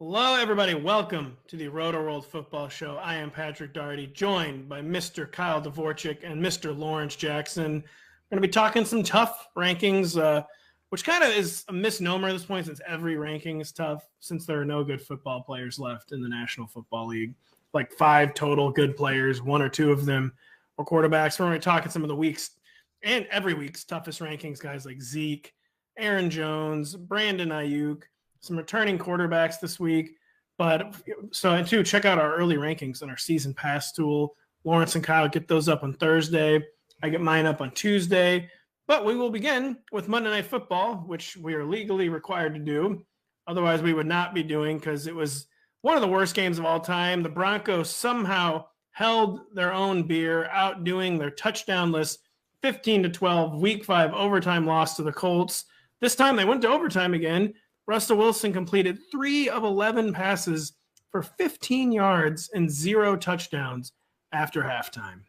Hello, everybody. Welcome to the Rotoworld Football Show. I am Patrick Daugherty, joined by Mr. Kyle Dvorchak and Mr. Lawrence Jackson. We're going to be talking some tough rankings, which kind of is a misnomer at this point since every ranking is tough, since there are no good football players left in the National Football League. Like 5 total good players, 1 or 2 of them are quarterbacks. We're going to be talking some of the week's and every week's toughest rankings, guys like Zeke, Aaron Jones, Brandon Ayuk, some returning quarterbacks this week. But and two, check out our early rankings on our season pass tool. Lawrence and Kyle get those up on Thursday. I get mine up on Tuesday. But we will begin with Monday Night Football, which we are legally required to do. Otherwise, we would not be doing, because it was one of the worst games of all time. The Broncos somehow held their own beer, outdoing their touchdownless 15-12 Week 5 overtime loss to the Colts. This time they went to overtime again. Russell Wilson completed 3 of 11 passes for 15 yards and 0 touchdowns after halftime.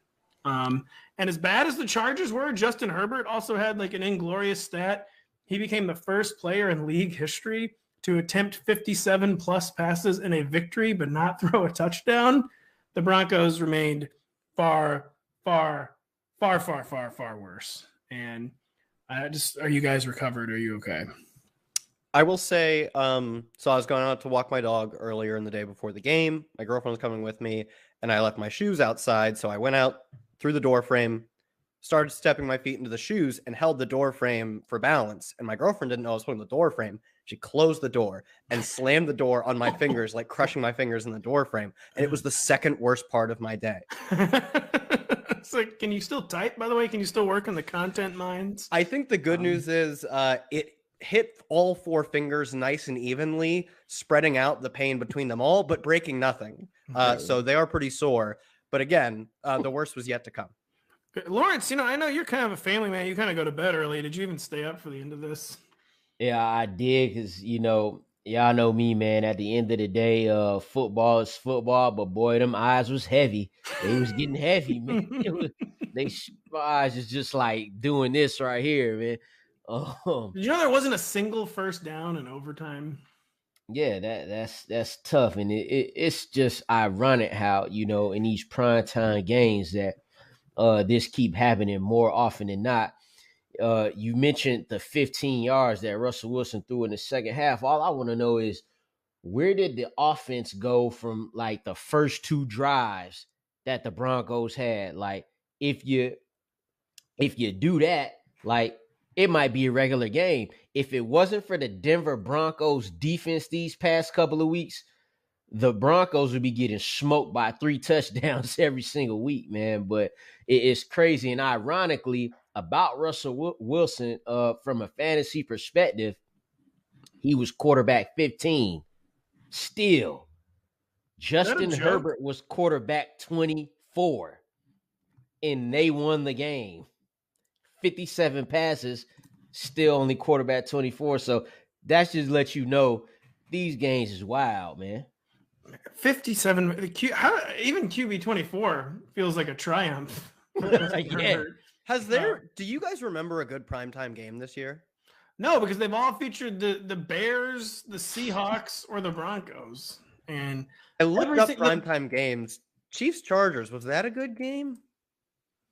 And as bad as the Chargers were, Justin Herbert also had like an inglorious stat. He became the first player in league history to attempt 57-plus passes in a victory but not throw a touchdown. The Broncos remained far worse. And are you guys recovered? Are you okay? I will say, so I was going out to walk my dog earlier in the day before the game. My girlfriend was coming with me, and I left my shoes outside. So I went out through the door frame, started stepping my feet into the shoes, and held the door frame for balance. And my girlfriend didn't know I was holding the door frame. She closed the door and slammed the door on my fingers, like crushing my fingers in the door frame. And it was the second worst part of my day. So can you still type, by the way? Can you still work in the content mines? I think the good news is it hit all 4 fingers nice and evenly, spreading out the pain between them all, but breaking nothing. So they are pretty sore. But again, the worst was yet to come. Lawrence, I know you're kind of a family man. You kind of go to bed early. Did you even stay up for the end of this? Yeah, I did, because, y'all know me, man. At the end of the day, football is football, but boy, them eyes was heavy. They was getting heavy, man. My eyes is just like doing this right here, man. Did you know there wasn't a single first down in overtime? Yeah, that's tough, and it's just ironic how in these primetime games that this keep happening more often than not. You mentioned the 15 yards that Russell Wilson threw in the second half. All I want to know is, where did the offense go from like the first 2 drives that the Broncos had? Like, if you do that, like, it might be a regular game. If it wasn't for the Denver Broncos defense these past couple of weeks, the Broncos would be getting smoked by 3 touchdowns every single week, man. But it's crazy. And ironically, about Russell Wilson, from a fantasy perspective, he was quarterback 15. Still, Justin Herbert was quarterback 24, and they won the game. 57 passes, still only quarterback 24. So that just lets you know these games is wild, man. 57. Even QB 24 feels like a triumph. Yeah. Do you guys remember a good primetime game this year? No, because they've all featured the Bears, the Seahawks, or the Broncos. And I looked up primetime games. Chiefs-Chargers, was that a good game?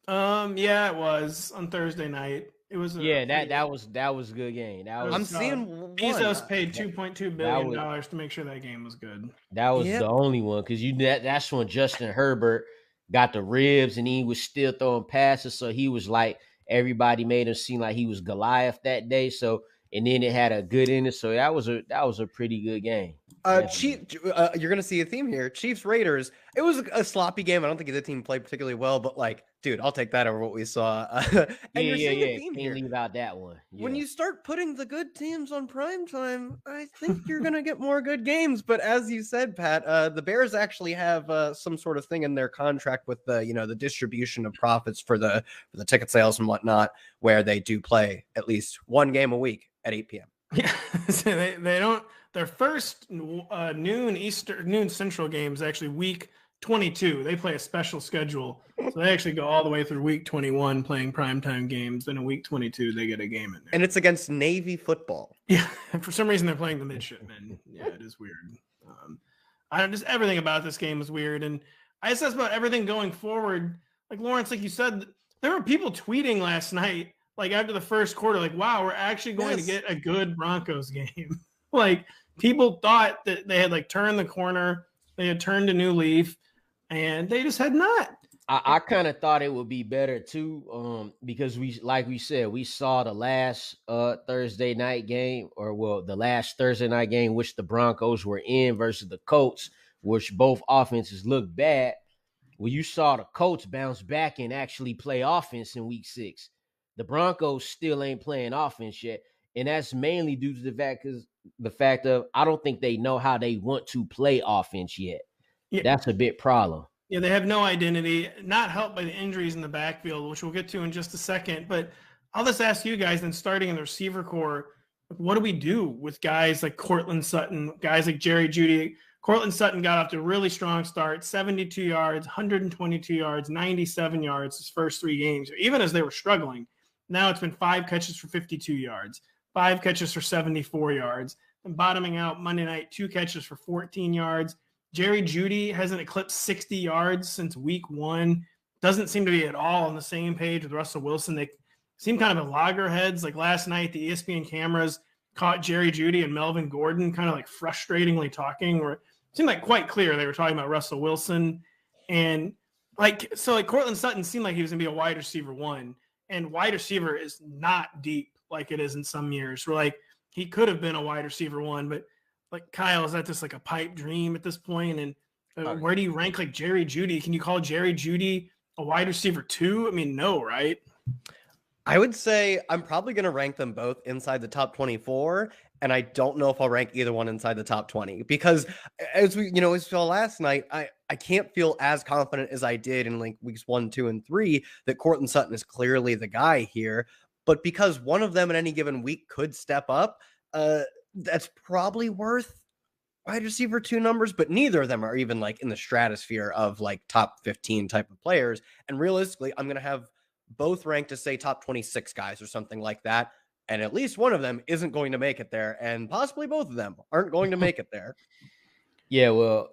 Yeah, it was on Thursday night. It was. That was a good game. I'm seeing Bezos paid $2.2 billion to make sure that game was good. That was the only one, because that's when Justin Herbert got the ribs and he was still throwing passes. So he was like, everybody made him seem like he was Goliath that day. So, and then it had a good in it. So that was a pretty good game. You're gonna see a theme here. Chiefs Raiders. It was a sloppy game. I don't think the team played particularly well, but like, dude, I'll take that over what we saw. You're seeing a theme here. Can't leave out that one. Yeah. When you start putting the good teams on primetime, I think you're gonna get more good games. But as you said, Pat, the Bears actually have some sort of thing in their contract with the distribution of profits for the ticket sales and whatnot, where they do play at least one game a week at 8 p.m. Yeah, so they don't. Their first noon Central game is actually week 22. They play a special schedule, so they actually go all the way through week 21 playing primetime games. Then in week 22 they get a game in there, and it's against Navy football. Yeah, and for some reason they're playing the midshipmen. Yeah, it is weird. Just everything about this game was weird. And I assess about everything going forward. Like Lawrence, like you said, there were people tweeting last night, like after the first quarter, like, wow, we're actually going to get a good Broncos game. Like people thought that they had like turned the corner, they had turned a new leaf, and they just had not. I kind of thought it would be better too, because like we said, we saw the last Thursday night game, the last Thursday night game, which the Broncos were in versus the Colts, which both offenses looked bad. Well, you saw the Colts bounce back and actually play offense in week 6. The Broncos still ain't playing offense yet, and that's mainly due to the fact of I don't think they know how they want to play offense yet. Yeah. That's a big problem. Yeah, they have no identity, not helped by the injuries in the backfield, which we'll get to in just a second. But I'll just ask you guys, then starting in the receiver core, what do we do with guys like Courtland Sutton, guys like Jerry Jeudy? Courtland Sutton got off to a really strong start, 72 yards, 122 yards, 97 yards his first 3 games, even as they were struggling. Now it's been 5 catches for 52 yards, 5 catches for 74 yards, and bottoming out Monday night, 2 catches for 14 yards. Jerry Jeudy hasn't eclipsed 60 yards since week 1. Doesn't seem to be at all on the same page with Russell Wilson. They seem kind of at loggerheads. Like last night, the ESPN cameras caught Jerry Jeudy and Melvin Gordon kind of like frustratingly talking, or it seemed like quite clear they were talking about Russell Wilson. And like Courtland Sutton seemed like he was going to be a wide receiver 1, and wide receiver is not deep like it is in some years. Where like he could have been a wide receiver 1, but like Kyle, is that just like a pipe dream at this point? And where do you rank like Jerry Jeudy? Can you call Jerry Jeudy a wide receiver 2? I mean, no, right? I would say I'm probably going to rank them both inside the top 24, and I don't know if I'll rank either one inside the top 20 because as we saw last night, I can't feel as confident as I did in like weeks 1, 2, and 3 that Courtland Sutton is clearly the guy here. But because one of them in any given week could step up, that's probably worth wide receiver 2 numbers, but neither of them are even like in the stratosphere of like top 15 type of players. And realistically, I'm going to have both ranked to say top 26 guys or something like that. And at least one of them isn't going to make it there. And possibly both of them aren't going to make it there. Yeah. Well,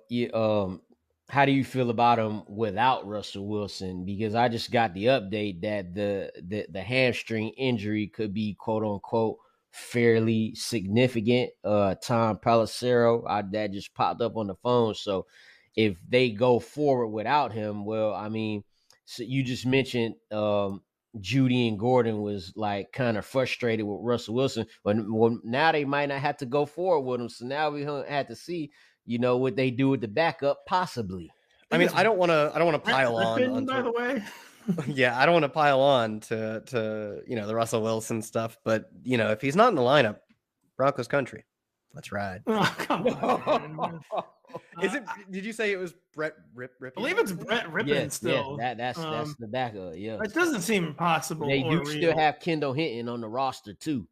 how do you feel about him without Russell Wilson? Because I just got the update that the hamstring injury could be quote unquote fairly significant. Tom Pelissero, that just popped up on the phone. So if they go forward without him, well, I mean, so you just mentioned Jeudy and Gordon was like kind of frustrated with Russell Wilson. Well, now they might not have to go forward with him. So now we have to see, what they do with the backup, possibly. I mean, I don't want to pile on. By the way. Yeah, I don't want to pile on to the Russell Wilson stuff, but if he's not in the lineup, Broncos country, let's ride. Oh, come on. Is it? Did you say it was Brett Rippon? I believe it's Brett Rippon still. Yeah, that's the backup. Yeah, it doesn't seem impossible. They do still have Kendall Hinton on the roster too.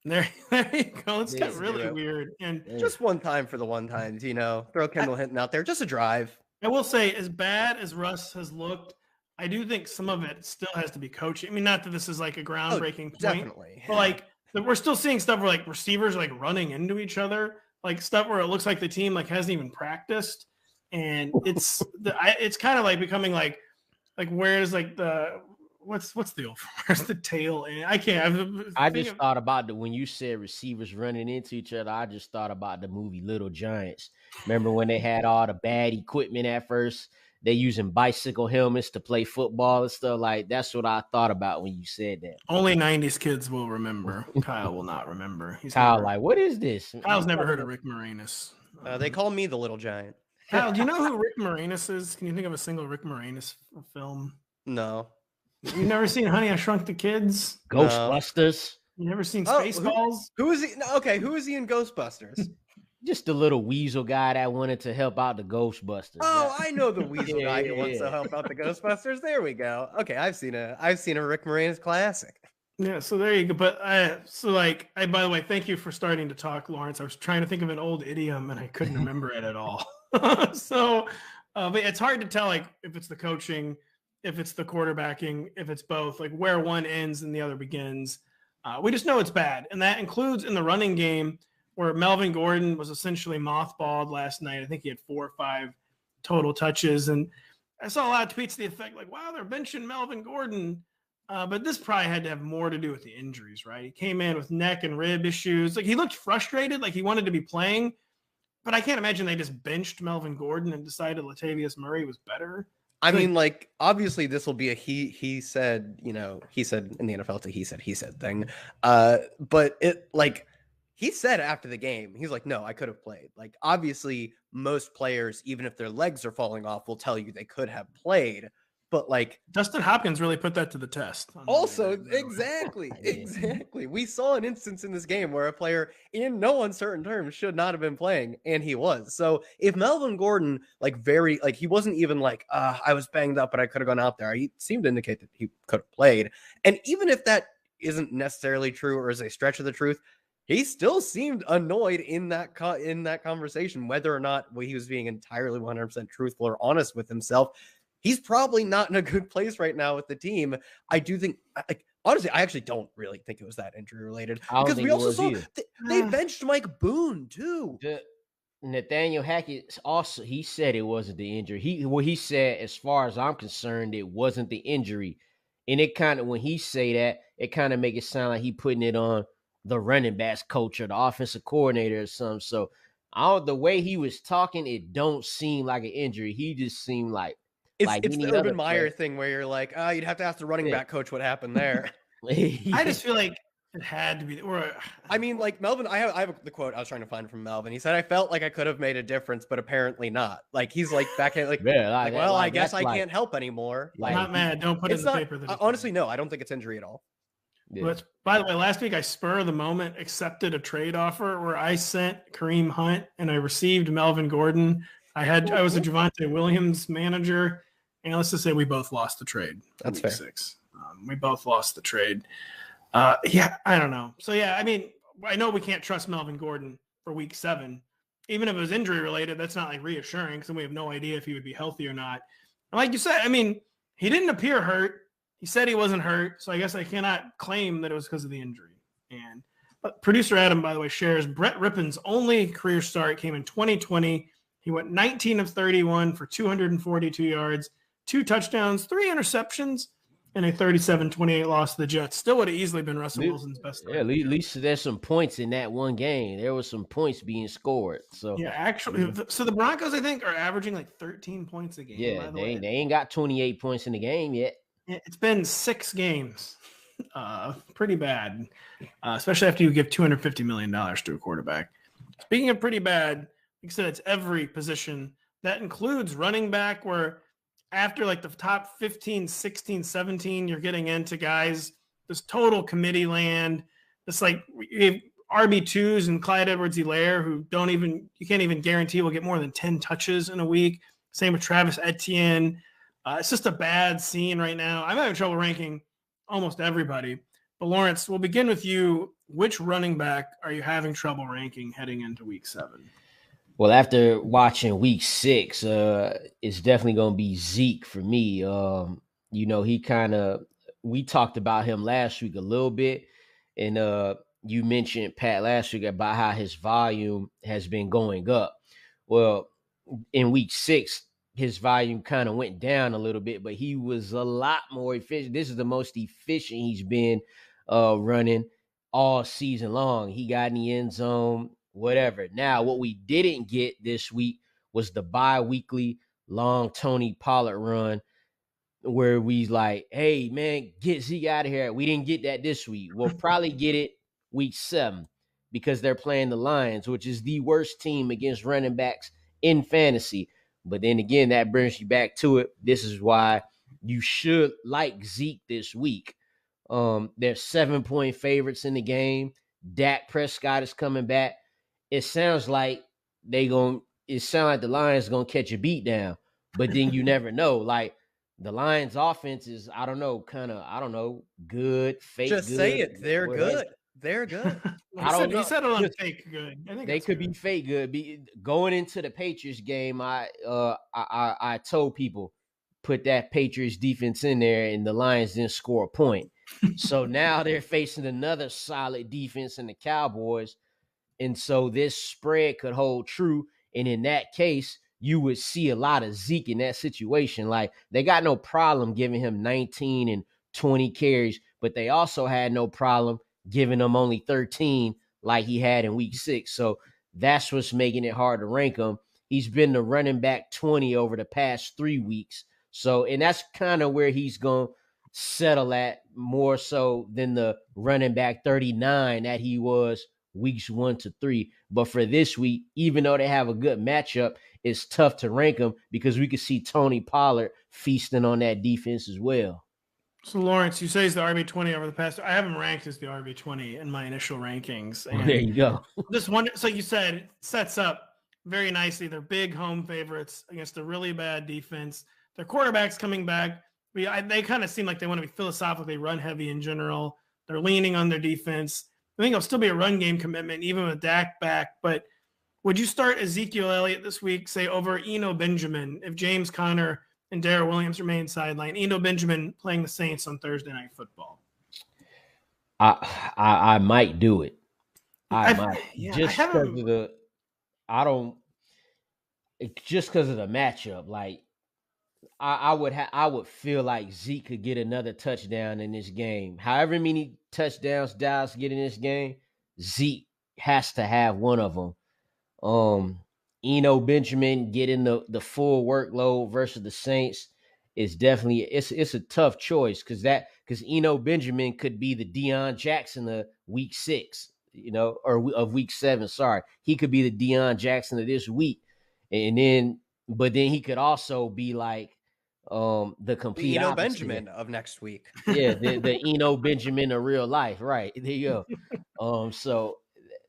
There you go. It's got really weird. And just one time for the one times, throw Kendall Hinton out there, just a drive. I will say, as bad as Russ has looked, I do think some of it still has to be coaching. I mean, not that this is like a groundbreaking point, definitely. But like we're still seeing stuff where like receivers are like running into each other, like stuff where it looks like the team like hasn't even practiced, and it's kind of like becoming like where's like the what's the tail? And I can't. I just thought about when you said receivers running into each other. I just thought about the movie Little Giants. Remember when they had all the bad equipment at first? They using bicycle helmets to play football and stuff. Like that's what I thought about when you said that. Only 90s kids will remember. Kyle will not remember. Like, what is this? Kyle's never heard of Rick Moranis. They call me the Little Giant. Kyle, do you know who Rick Moranis is? Can you think of a single Rick Moranis film? No. You've never seen Honey, I Shrunk the Kids? Ghostbusters? You never seen Spaceballs? Who is he? No, okay, who is he in Ghostbusters? Just the little weasel guy that wanted to help out the Ghostbusters. Oh, I know the weasel guy who wants to help out the Ghostbusters. There we go. Okay, I've seen a Rick Moranis classic. Yeah, so there you go. But by the way, thank you for starting to talk, Lawrence. I was trying to think of an old idiom and I couldn't remember it at all. But it's hard to tell like if it's the coaching, if it's the quarterbacking, if it's both, like where one ends and the other begins. We just know it's bad, and that includes in the running game, where Melvin Gordon was essentially mothballed last night. I think he had 4 or 5 total touches. And I saw a lot of tweets to the effect like, wow, they're benching Melvin Gordon. But this probably had to have more to do with the injuries, right? He came in with neck and rib issues. Like, he looked frustrated, like he wanted to be playing. But I can't imagine they just benched Melvin Gordon and decided Latavius Murray was better. I mean, like, obviously this will be a he said, he said in the NFL, it's a he said thing. But it, like, he said after the game, he's like, no, I could have played. Like, obviously most players, even if their legs are falling off, will tell you they could have played. But, like, Dustin Hopkins really put that to the test. Also, exactly. We saw an instance in this game where a player in no uncertain terms should not have been playing, and he was. So if Melvin Gordon, he wasn't even like, I was banged up, but I could have gone out there. He seemed to indicate that he could have played. And even if that isn't necessarily true or is a stretch of the truth, he still seemed annoyed in that conversation, whether or not he was being entirely 100% truthful or honest with himself. He's probably not in a good place right now with the team. I do think, honestly, I actually don't really think it was that injury related, because we also saw they benched Mike Boone too. Nathaniel Hackett also, he said it wasn't the injury. He said, as far as I'm concerned, it wasn't the injury. And it kind of, when he say that, it kind of make it sound like he putting it on the running backs coach or the offensive coordinator or something. So the way he was talking, it don't seem like an injury. He just seemed like, it's the Urban Meyer thing where you're like, you'd have to ask the running back coach what happened there. I just feel like it had to be. I mean, like, Melvin, I have the quote I was trying to find from Melvin. He said, I felt like I could have made a difference, but apparently not. Like, he's like back at I guess I can't help anymore. I'm not mad. Don't put it in the paper. Honestly, no, I don't think it's injury at all. Yeah. But by the way, last week I spur of the moment accepted a trade offer where I sent Kareem Hunt and I received Melvin Gordon. I was a Javonte Williams manager. And let's just say we both lost the trade. That's fair. 6. We both lost the trade. I don't know. So, I mean, I know we can't trust Melvin Gordon for week 7. Even if it was injury related, that's not like reassuring because we have no idea if he would be healthy or not. And like you said, I mean, he didn't appear hurt. He said he wasn't hurt. So I guess I cannot claim that it was because of the injury. And producer Adam, by the way, shares Brett Rippon's only career start came in 2020. He went 19 of 31 for 242 yards. 2 touchdowns, 3 interceptions, and a 37-28 loss to the Jets. Still would have easily been Russell Wilson's best. Yeah, at least there's some points in that one game. There was some points being scored. So actually, so the Broncos, I think, are averaging like 13 points a game. Yeah, they ain't got 28 points in the game yet. It's been 6 games. Pretty bad, especially after you give $250 million to a quarterback. Speaking of pretty bad, like I said, it's every position. That includes running back, where after like the top 15, 16, 17, you're getting into guys, this total committee land. It's like RB2s and Clyde Edwards-Helaire who you can't even guarantee will get more than 10 touches in a week. Same with Travis Etienne. It's just a bad scene right now. I'm having trouble ranking almost everybody. But Lawrence, we'll begin with you. Which running back are you having trouble ranking heading into week 7? Well, after watching week 6, it's definitely going to be Zeke for me. We talked about him last week a little bit. And you mentioned, Pat, last week about how his volume has been going up. Well, in week 6, his volume kind of went down a little bit, but he was a lot more efficient. This is the most efficient he's been running all season long. He got in the end zone, whatever. Now, what we didn't get this week was the bi-weekly long Tony Pollard run where we like, hey, man, get Zeke out of here. We didn't get that this week. We'll probably get it week 7 because they're playing the Lions, which is the worst team against running backs in fantasy. But then again, that brings you back to it. This is why you should like Zeke this week. They're 7-point favorites in the game. Dak Prescott is coming back. It sounds like the Lions gonna catch a beat down, but then you never know. Like the Lions offense is, good, fake. Just good, say it. They're good. They're good. I don't know. He said it on fake good. I think they could be fake good. Going into the Patriots game, I told people put that Patriots defense in there, and the Lions didn't score a point. So now they're facing another solid defense in the Cowboys. And so this spread could hold true. And in that case, you would see a lot of Zeke in that situation. Like, they got no problem giving him 19 and 20 carries, but they also had no problem giving him only 13 like he had in week 6. So that's what's making it hard to rank him. He's been the running back 20 over the past 3 weeks. So, and that's kind of where he's going to settle at, more so than the running back 39 that he was weeks 1 to 3. But for this week, even though they have a good matchup, it's tough to rank him because we could see Tony Pollard feasting on that defense as well. So, Lawrence, you say he's the RB20 over the past. I have him ranked as the RB20 in my initial rankings. And there you go. This one, so you said, it sets up very nicely. They're big home favorites against a really bad defense. Their quarterback's coming back. They kind of seem like they want to be philosophically run heavy in general. They're leaning on their defense. I think it'll still be a run game commitment, even with Dak back. But would you start Ezekiel Elliott this week, say, over Eno Benjamin, if James Conner and Darrell Williams remain sidelined? Eno Benjamin playing the Saints on Thursday Night Football. I might do it. I might. Yeah, just because of the matchup. Like, I would feel like Zeke could get another touchdown in this game. However many touchdowns Dallas get in this game, Zeke has to have one of them. Eno Benjamin getting the full workload versus the Saints is definitely it's a tough choice because Eno Benjamin could be the Deion Jackson of week 6, or of week 7. Sorry, he could be the Deion Jackson of this week, but then he could also be like the complete Eno opposite. Benjamin of next week. Yeah, the Eno Benjamin of real life, right? There you go. So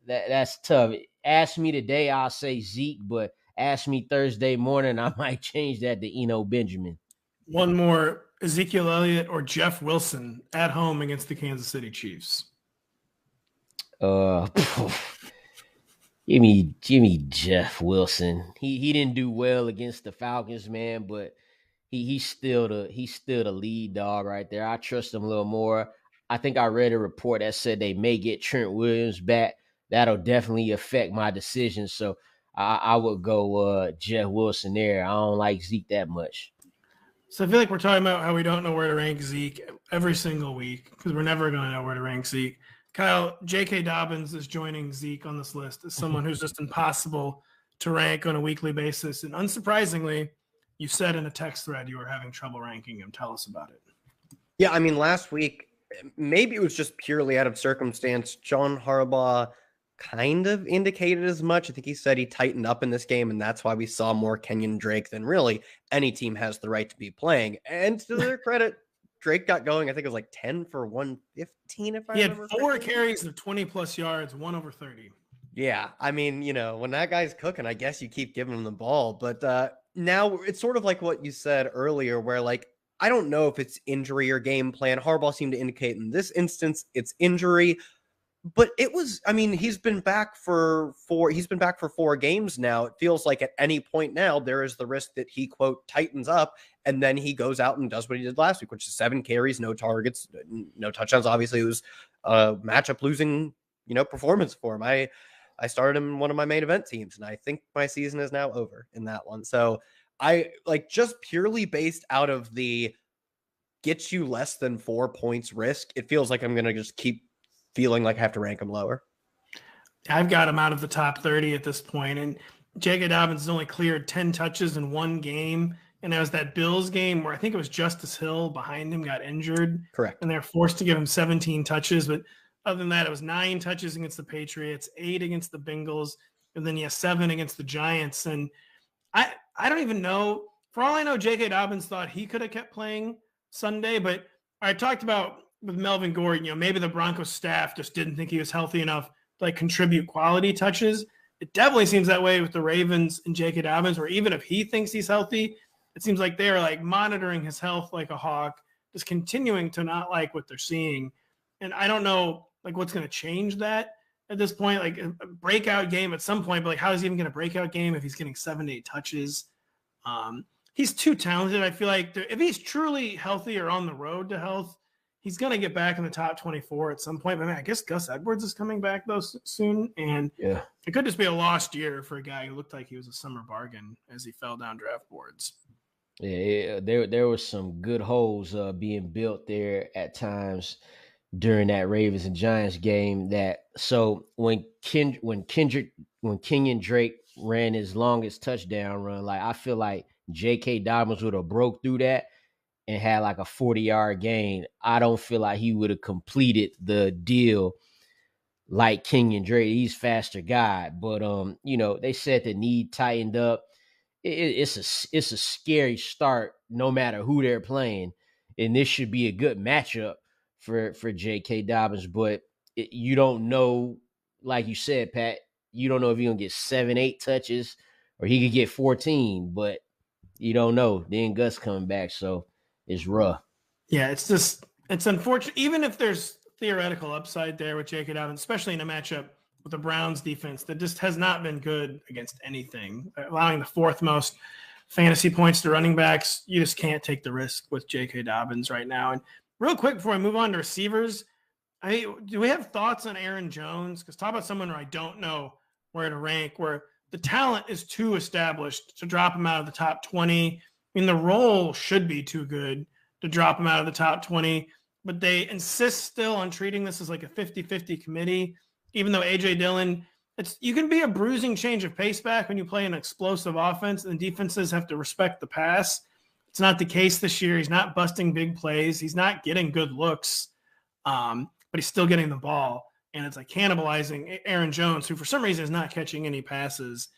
that's tough. Ask me today, I'll say Zeke, but ask me Thursday morning, I might change that to Eno Benjamin. One more, Ezekiel Elliott or Jeff Wilson at home against the Kansas City Chiefs. Give me Jeff Wilson. He didn't do well against the Falcons, man, but he's still the lead dog right there. I trust him a little more. I think I read a report that said they may get Trent Williams back. That'll definitely affect my decision. So I would go Jeff Wilson there. I don't like Zeke that much. So I feel like we're talking about how we don't know where to rank Zeke every single week because we're never going to know where to rank Zeke. Kyle, J.K. Dobbins is joining Zeke on this list as someone who's just impossible to rank on a weekly basis. And unsurprisingly, you said in a text thread you were having trouble ranking him. Tell us about it. Yeah, I mean, last week, maybe it was just purely out of circumstance. John Harbaugh kind of indicated as much. I think he said he tightened up in this game, and that's why we saw more Kenyon Drake than really any team has the right to be playing. And to their credit, Drake got going. I think it was like 10 for 115, if I remember. He had 4 carries of 20-plus yards, 1 over 30. Yeah, I mean, when that guy's cooking, I guess you keep giving him the ball. But now it's sort of like what you said earlier, where, like, I don't know if it's injury or game plan. Harbaugh seemed to indicate in this instance it's injury. But it was, I mean, he's been back for 4 games now. It feels like at any point now, there is the risk that he, quote, tightens up, and then he goes out and does what he did last week, which is 7 carries, no targets, no touchdowns. Obviously, it was a matchup losing, performance for him. I started him in one of my main event teams, and I think my season is now over in that one. So I just purely based out of the gets you less than 4 points risk, it feels like I'm going to just keep feeling like I have to rank him lower. I've got him out of the top 30 at this point, and J.K. Dobbins has only cleared 10 touches in 1 game, and that was that Bills game where I think it was Justice Hill behind him got injured. Correct. And they're forced to give him 17 touches, but other than that, it was 9 touches against the Patriots, 8 against the Bengals, and then 7 against the Giants. And I don't even know. For all I know, J.K. Dobbins thought he could have kept playing Sunday, but I talked about with Melvin Gordon, maybe the Broncos staff just didn't think he was healthy enough to contribute quality touches. It definitely seems that way with the Ravens and J.K. Dobbins, where even if he thinks he's healthy, it seems like they're monitoring his health like a hawk, just continuing to not like what they're seeing. And I don't know what's going to change that at this point, a breakout game at some point, but how is he even going to breakout game if he's getting 7 to 8 touches? He's too talented. I feel like if he's truly healthy or on the road to health, he's going to get back in the top 24 at some point. But I guess Gus Edwards is coming back though soon. And Yeah. it could just be a lost year for a guy who looked like he was a summer bargain as he fell down draft boards. Yeah, there was some good holes being built there at times during that Ravens and Giants game. So when Kenyon Drake ran his longest touchdown run, like I feel like J.K. Dobbins would have broke through that and had like a 40-yard gain. I don't feel like he would have completed the deal like Kenyon Drake. He's faster guy, but they said the knee tightened up. It's a scary start no matter who they're playing, and this should be a good matchup for J.K. Dobbins. But you don't know, like you said, Pat, you don't know if he's gonna get 7-8 touches or he could get 14, but you don't know. Then Gus coming back, so it's rough. Yeah, it's unfortunate. Even if there's theoretical upside there with J.K. Dobbins, especially in a matchup with the Browns defense that just has not been good against anything, allowing the fourth most fantasy points to running backs. You just can't take the risk with J.K. Dobbins right now. And real quick before I move on to receivers, do we have thoughts on Aaron Jones? Because talk about someone where I don't know where to rank, where the talent is too established to drop him out of the top 20. I mean, the role should be too good to drop him out of the top 20, but they insist still on treating this as like a 50-50 committee. Even though A.J. Dillon, you can be a bruising change of pace back when you play an explosive offense, and defenses have to respect the pass. It's not the case this year. He's not busting big plays. He's not getting good looks, but he's still getting the ball. And it's like cannibalizing Aaron Jones, who for some reason is not catching any passes.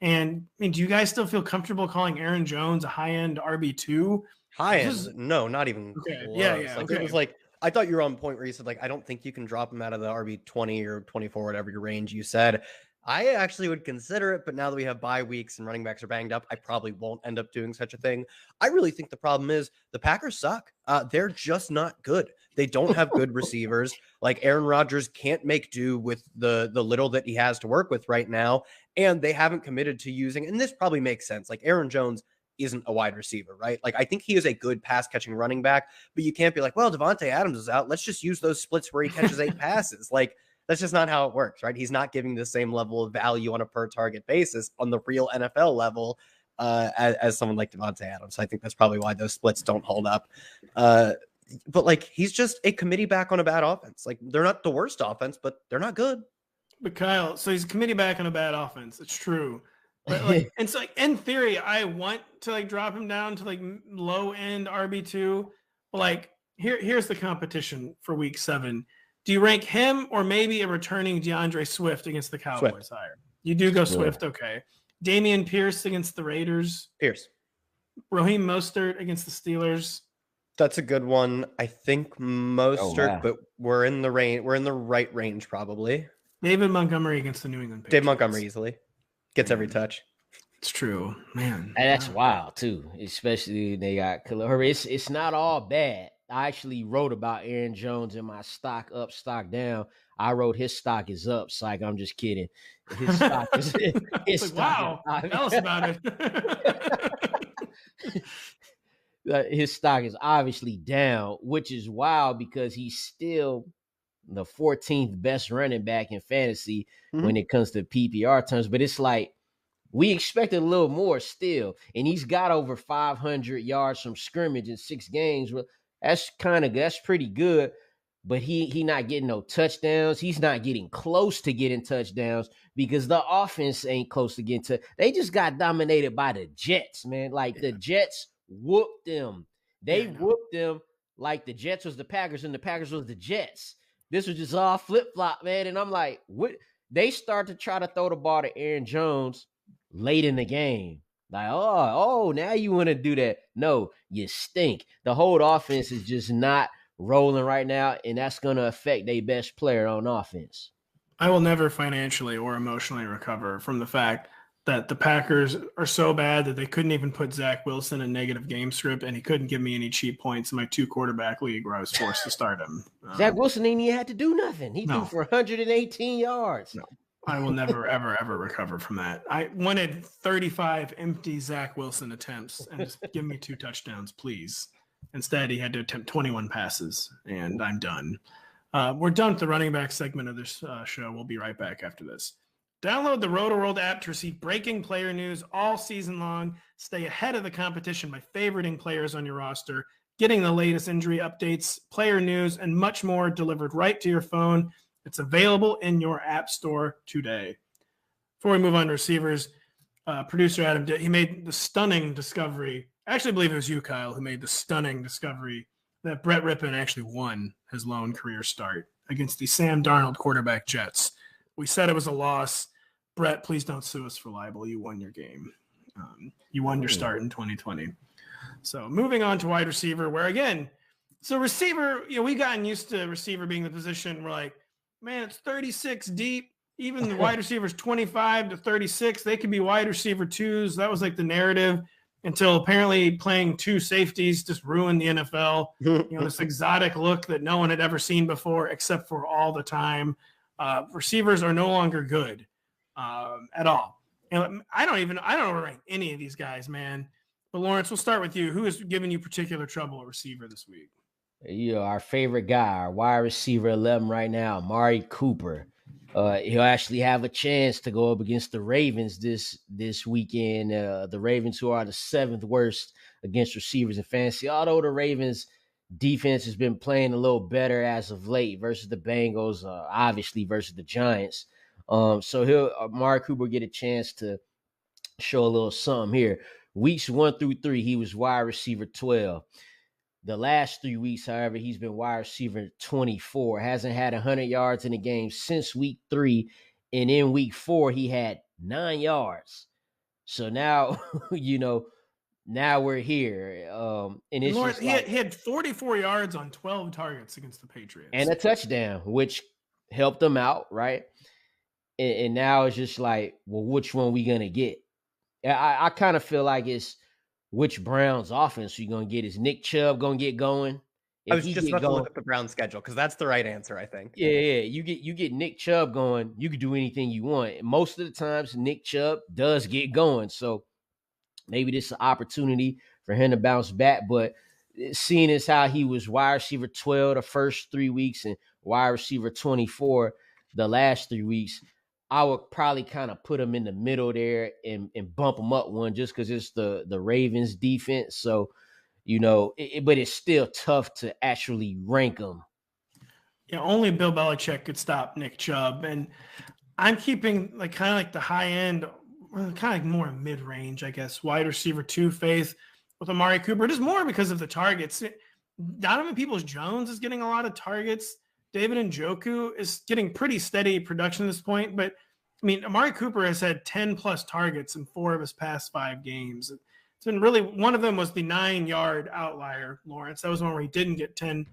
And I mean, do you guys still feel comfortable calling Aaron Jones a high-end RB2? High-end? No, not even okay. close. Yeah. Like, okay. It was like, I thought you were on point where you said, like, I don't think you can drop him out of the RB 20 or 24, whatever your range you said. I actually would consider it, but now that we have bye weeks and running backs are banged up, I probably won't end up doing such a thing. I really think the problem is the Packers suck. They're just not good. They don't have good receivers. Like Aaron Rodgers can't make do with the little that he has to work with right now, and they haven't committed to using, and this probably makes sense. Like Aaron Jones isn't a wide receiver, right? Like I think he is a good pass catching running back, but you can't be like, well, Devontae Adams is out. Let's just use those splits where he catches 8 passes. Like that's just not how it works, right? He's not giving the same level of value on a per target basis on the real NFL level as someone like Devontae Adams. So I think that's probably why those splits don't hold up. But like he's just a committee back on a bad offense. Like they're not the worst offense, but they're not good. But Kyle, so he's a committee back on a bad offense. It's true. But like, and so like in theory, I want to like drop him down to like low end RB2. But like here's the competition for week 7. Do you rank him or maybe a returning DeAndre Swift against the Cowboys higher? You do go Swift, okay. Damian Pierce against the Raiders. Pierce. Raheem Mostert against the Steelers. That's a good one. I think Mostert, but we're in the range. We're in the right range probably. David Montgomery against the New England Patriots. Dave Montgomery easily gets every touch. It's true, man. And that's wild too, especially they got Khalil Herbert. It's not all bad. I actually wrote about Aaron Jones in my stock up, stock down. I wrote his stock is up. Psych, I'm just kidding. His stock is his like, stock wow. Tell us about it. His stock is obviously down, which is wild because he's still the 14th best running back in fantasy when it comes to PPR terms. But it's like we expected a little more still, and he's got over 500 yards from scrimmage in 6 games. That's pretty good, but he not getting no touchdowns. He's not getting close to getting touchdowns because the offense ain't close to getting to. They just got dominated by the Jets, man. Like the Jets whooped them. They whooped them like the Jets was the Packers and the Packers was the Jets. This was just all flip-flop, man. And I'm like, what? They start to try to throw the ball to Aaron Jones late in the game. Like, oh, now you want to do that. No, you stink. The whole offense is just not rolling right now, and that's going to affect their best player on offense. I will never financially or emotionally recover from the fact that the Packers are so bad that they couldn't even put Zach Wilson in negative game script, and he couldn't give me any cheap points in my 2-quarterback league where I was forced to start him. Zach Wilson ain't even had to do nothing. He threw for 118 yards. No. I will never, ever, ever recover from that. I wanted 35 empty Zach Wilson attempts and just give me 2 touchdowns, please. Instead, he had to attempt 21 passes, and I'm done. We're done with the running back segment of this show. We'll be right back after this. Download the Rotoworld app to receive breaking player news all season long. Stay ahead of the competition by favoriting players on your roster, getting the latest injury updates, player news, and much more delivered right to your phone. It's available in your app store today. Before we move on to receivers, producer Adam, he made the stunning discovery. I actually believe it was you, Kyle, who made the stunning discovery that Brett Rippon actually won his lone career start against the Sam Darnold quarterback Jets. We said it was a loss. Brett, please don't sue us for libel. You won your game. You won your start in 2020. So moving on to wide receiver, where again, so receiver, we've gotten used to receiver being the position. We're like, man, it's 36 deep. Even the wide receivers 25 to 36, they could be wide receiver twos. That was like the narrative until apparently playing two safeties just ruined the NFL. This exotic look that no one had ever seen before, except for all the time. Receivers are no longer good at all. I don't rank any of these guys, man. But Lawrence, we'll start with you. Who has given you particular trouble at receiver this week? Our favorite guy, our wide receiver 11 right now, Amari Cooper. He'll actually have a chance to go up against the Ravens this weekend. The Ravens, who are the 7th worst against receivers in fantasy, although the Ravens defense has been playing a little better as of late versus the Bengals, obviously versus the Giants. So Amari Cooper get a chance to show a little something here. Weeks 1 through 3, he was wide receiver 12. The last 3 weeks, however, he's been wide receiver 24. Hasn't had 100 yards in a game since week 3. And in week 4, he had 9 yards. So now, now we're here. And it's Lawrence, he had 44 yards on 12 targets against the Patriots. And a touchdown, which helped them out, right? And now it's just like, well, which one we going to get? I kind of feel like it's which Browns offense you're going to get. Is Nick Chubb going to get going? I was just about to look at the Browns schedule because that's the right answer, I think. Yeah. You get Nick Chubb going, you can do anything you want. And most of the times, Nick Chubb does get going. So maybe this is an opportunity for him to bounce back. But seeing as how he was wide receiver 12 the first 3 weeks and wide receiver 24 the last 3 weeks, I would probably kind of put him in the middle there and bump him up one just because it's the Ravens defense. So, but it's still tough to actually rank them. Yeah, only Bill Belichick could stop Nick Chubb. And I'm keeping kind of the high end, kind of like more mid-range, I guess, wide receiver 2 faith with Amari Cooper. Just more because of the targets. Donovan Peoples-Jones is getting a lot of targets. David Njoku is getting pretty steady production at this point, but Amari Cooper has had 10 plus targets in 4 of his past 5 games. It's been really, one of them was the 9-yard outlier, Lawrence. That was one where he didn't get 10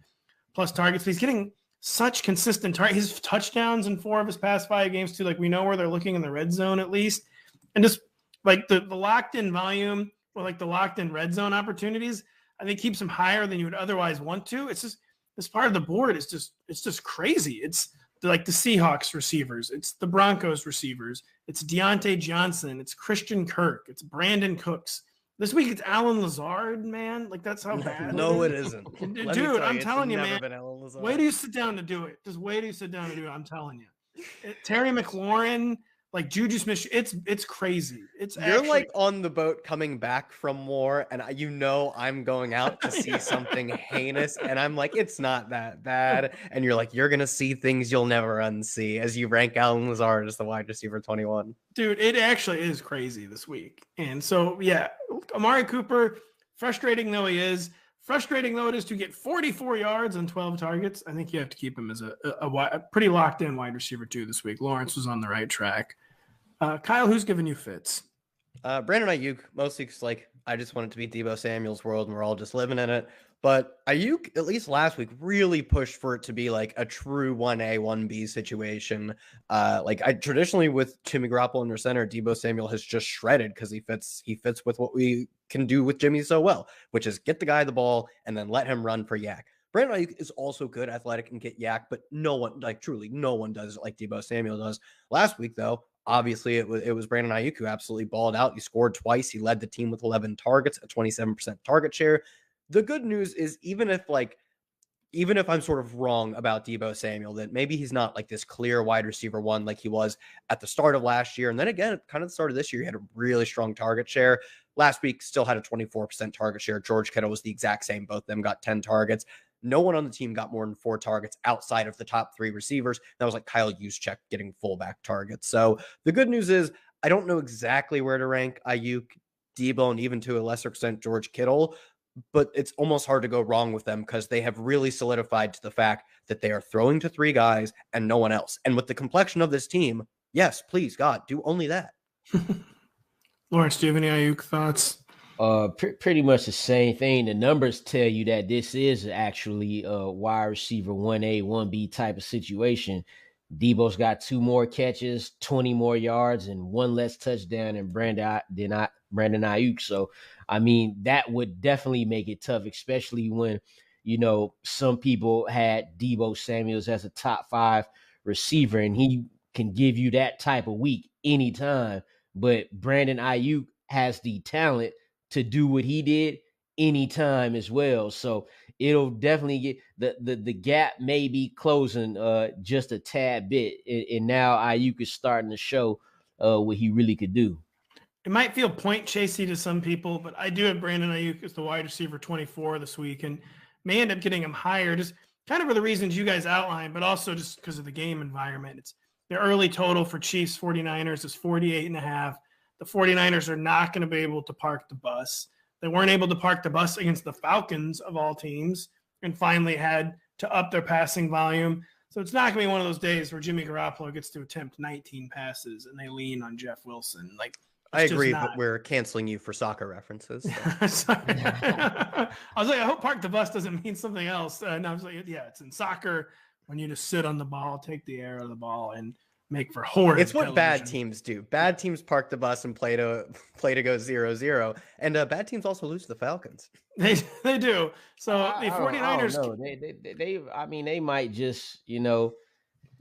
plus targets, but he's getting such consistent targets. His touchdowns in 4 of his past 5 games too. We know where they're looking in the red zone at least. And just the locked in volume or the locked in red zone opportunities, I think keeps him higher than you would otherwise want to. It's just, this part of the board is just crazy. It's the Seahawks receivers. It's the Broncos receivers. It's Deontay Johnson. It's Christian Kirk. It's Brandon Cooks. This week it's Alan Lazard, man. That's how bad. No, it isn't. Dude, I'm telling you, man. Wait till you sit down to do it. Just wait till you sit down to do it. I'm telling you. Terry McLaurin, Juju Smith. It's crazy. You're on the boat coming back from war, and I'm going out to see something heinous, and I'm like, it's not that bad, and you're gonna see things you'll never unsee as you rank Alan Lazard as the wide receiver 21. Dude, it actually is crazy this week, and so yeah, Amari Cooper, frustrating though it is to get 44 yards on 12 targets. I think you have to keep him as a pretty locked in wide receiver 2 this week. Lawrence was on the right track. Kyle, who's giving you fits? Brandon Ayuk, mostly because I just want it to be Deebo Samuel's world and we're all just living in it. But Ayuk, at least last week, really pushed for it to be a true 1A, 1B situation. I traditionally with Jimmy Garoppolo under center, Deebo Samuel has just shredded because he fits with what we can do with Jimmy so well, which is get the guy the ball and then let him run for yak. Brandon Ayuk is also good, athletic, and get yak, but no one, truly no one does it like Deebo Samuel does. Last week, though, obviously it was Brandon Ayuk who absolutely balled out. He scored twice. He led the team with 11 targets, a 27% target share. the good news is even if I'm sort of wrong about Deebo Samuel, that maybe he's not like this clear wide receiver one like he was at the start of last year. And then again, kind of the start of this year, he had a really strong target share. Last week, still had a 24% target share. George Kittle was the exact same. Both of them got 10 targets. No one on the team got more than 4 targets outside of the top 3 receivers. That was like Kyle Juszczyk getting fullback targets. So the good news is I don't know exactly where to rank Ayuk, Deebo, and even to a lesser extent, George Kittle, but it's almost hard to go wrong with them because they have really solidified to the fact that they are throwing to 3 guys and no one else. And with the complexion of this team, yes, please, God, do only that. Lawrence, do you have any Ayuk thoughts? Pretty much the same thing. The numbers tell you that this is actually a wide receiver 1A, 1B type of situation. Deebo's got 2 more catches, 20 more yards, and 1 less touchdown than Brandon Ayuk. So, I mean, that would definitely make it tough, especially when, some people had Deebo Samuels as a top 5 receiver, and he can give you that type of week anytime. But Brandon Ayuk has the talent to do what he did anytime as well. So it'll definitely get the gap may be closing just a tad bit. And now Ayuk is starting to show what he really could do. It might feel point chasey to some people, but I do have Brandon Ayuk as the wide receiver 24 this week and may end up getting him higher just kind of for the reasons you guys outlined, but also just because of the game environment. It's the early total for Chiefs 49ers is 48.5. The 49ers are not going to be able to park the bus. They weren't able to park the bus against the Falcons of all teams and finally had to up their passing volume. So it's not going to be one of those days where Jimmy Garoppolo gets to attempt 19 passes and they lean on Jeff Wilson. Like, I agree, but we're canceling you for soccer references. So. Sorry. I was like, I hope park the bus doesn't mean something else. And I was like, yeah, it's in soccer when you just sit on the ball, take the air out of the ball, and make for horrid. It's what television. Bad teams do. Bad teams park the bus and play to go 0-0. And bad teams also lose to the Falcons. They do. So the 49ers. They might just, a